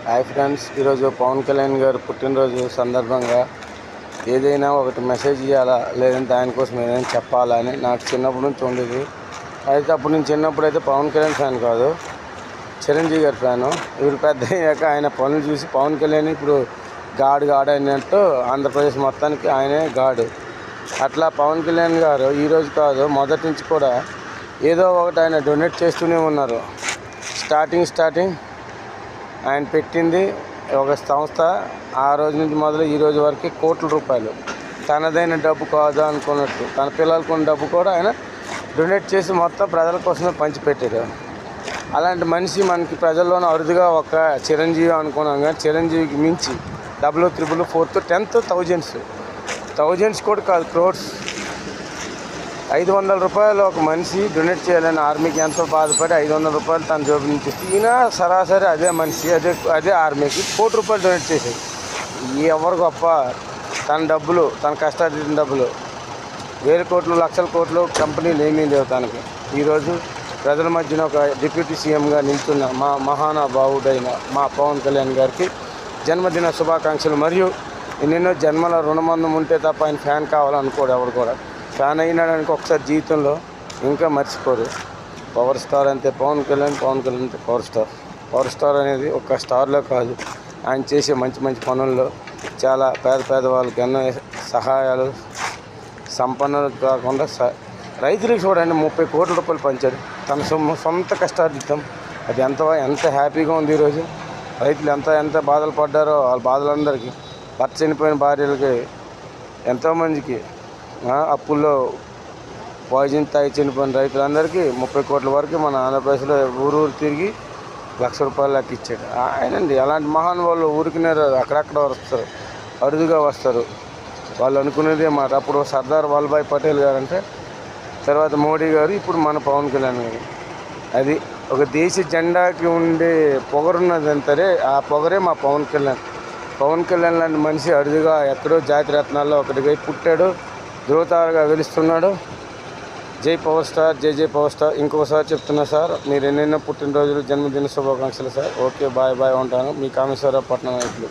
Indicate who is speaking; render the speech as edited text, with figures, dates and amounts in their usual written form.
Speaker 1: Hi friends, ఈరోజు పవన్ కళ్యాణ్ గారు పుట్టినరోజు సందర్భంగా ఏదైనా ఒకటి మెసేజ్ ఇవ్వాలా, లేదంటే ఆయన కోసం ఏదైనా చెప్పాలా అని నాకు చిన్నప్పటి నుంచి ఉండేది. అయితే అప్పుడు నేను చిన్నప్పుడు అయితే పవన్ కళ్యాణ్ ఫ్యాన్ కాదు, చిరంజీవి గారి ఫ్యాను. వీళ్ళు పెద్ద అయ్యాక ఆయన పనులు చూసి పవన్ కళ్యాణ్ ఇప్పుడు గాడు అయినట్టు ఆంధ్రప్రదేశ్ మొత్తానికి ఆయనే గాడు. అట్లా పవన్ కళ్యాణ్ గారు ఈరోజు కాదు, మొదటి నుంచి కూడా ఏదో ఒకటి ఆయన డొనేట్ చేస్తూనే ఉన్నారు. స్టార్టింగ్ ఆయన పెట్టింది ఒక సంస్థ. ఆ రోజు నుంచి మొదలు ఈ రోజు వరకు కోట్ల రూపాయలు తనదైన డబ్బు కాదు అనుకున్నట్టు తన పిల్లలకు ఉన్న డబ్బు కూడా ఆయన డొనేట్ చేసి మొత్తం ప్రజల కోసమే పంచిపెట్టారు. అలాంటి మనిషి మనకి ప్రజల్లోనే అరుదుగా ఒక చిరంజీవి అనుకున్నాం, కానీ చిరంజీవికి మించి 00, 4 4 10 థౌజండ్స్ కూడా కాదు, క్రోడ్స్. 500 రూపాయలు ఒక మనిషి డొనేట్ చేయాలని ఆర్మీకి ఎంతో బాధపడి 500 రూపాయలు తన జోబు నుంచి ఇస్తే, ఈయన సరాసరి అదే మనిషి అదే ఆర్మీకి 1 కోటి రూపాయలు డొనేట్ చేసేది. ఎవరు గొప్ప? తన డబ్బులు, తన కష్టార్జిత డబ్బులు, వేల కోట్లు, లక్షల కోట్లు కంపెనీలు ఏమీ లేవు తనకి. ఈరోజు ప్రజల మధ్యన ఒక డిప్యూటీ సీఎంగా నిల్చున్న మా మహానుభావుడైన మా పవన్ కళ్యాణ్ గారికి జన్మదిన శుభాకాంక్షలు. మరియు ఎన్నెన్నో జన్మల రుణబంధం ఉంటే తప్ప ఆయన ఫ్యాన్ కావాలనుకోడు ఎవరు కూడా. ఫ్యాన్ అయినాడానికి ఒకసారి జీవితంలో ఇంకా మర్చిపోరు. పవర్ స్టార్ అంతే పవన్ కళ్యాణ్ అంతే పవర్ స్టార్ అనేది ఒక స్టార్లో కాదు, ఆయన చేసే మంచి పనుల్లో చాలా పేద వాళ్ళకి ఎన్నో సహాయాలు, సంపన్నులు కాకుండా రైతులకు చూడండి 30 కోట్ల రూపాయలు పంచాడు. తన సొంత కష్టార్జితం. అది ఎంత హ్యాపీగా ఉంది. ఈరోజు రైతులు ఎంత బాధలు పడ్డారో వాళ్ళ బాధలందరికీ, భర్త చనిపోయిన భార్యలకి, ఎంతోమందికి అప్పుల్లో పాయిజన్ తాగి చనిపోయిన రైతులందరికీ 30 కోట్ల వరకు మన ఆంధ్రప్రదేశ్లో ఊరు తిరిగి 1,00,000 రూపాయలు లెక్క ఇచ్చాడు ఆయనండి. అలాంటి మహానుభావులు ఊరికినే అక్కడక్కడ వస్తారు, అరుదుగా వస్తారు. వాళ్ళు అనుకునేదే మాట. అప్పుడు సర్దార్ వల్లభాయ్ పటేల్ గారు అంటే, తర్వాత మోడీ గారు, ఇప్పుడు మన పవన్ కళ్యాణ్ గారు. అది ఒక దేశ జెండాకి ఉండే పొగరున్నది అంటారే, ఆ పొగరే మా పవన్ కళ్యాణ్ లాంటి మనిషి అరుదుగా ఎక్కడో జాతి రత్నాల్లో ఒకటిగా పుట్టాడు, ధృవతారగా వెలుస్తున్నాడు. జై పవర్ స్టార్, జై పవర్ స్టార్. ఇంకొకసారి చెప్తున్నా సార్, మీరు ఎన్నెన్నో పుట్టినరోజులు, జన్మదిన శుభాకాంక్షలు సార్. ఓకే, బాయ్ ఉంటాను. మీ కామేశ్వరరావు, పట్నం నాయకులు.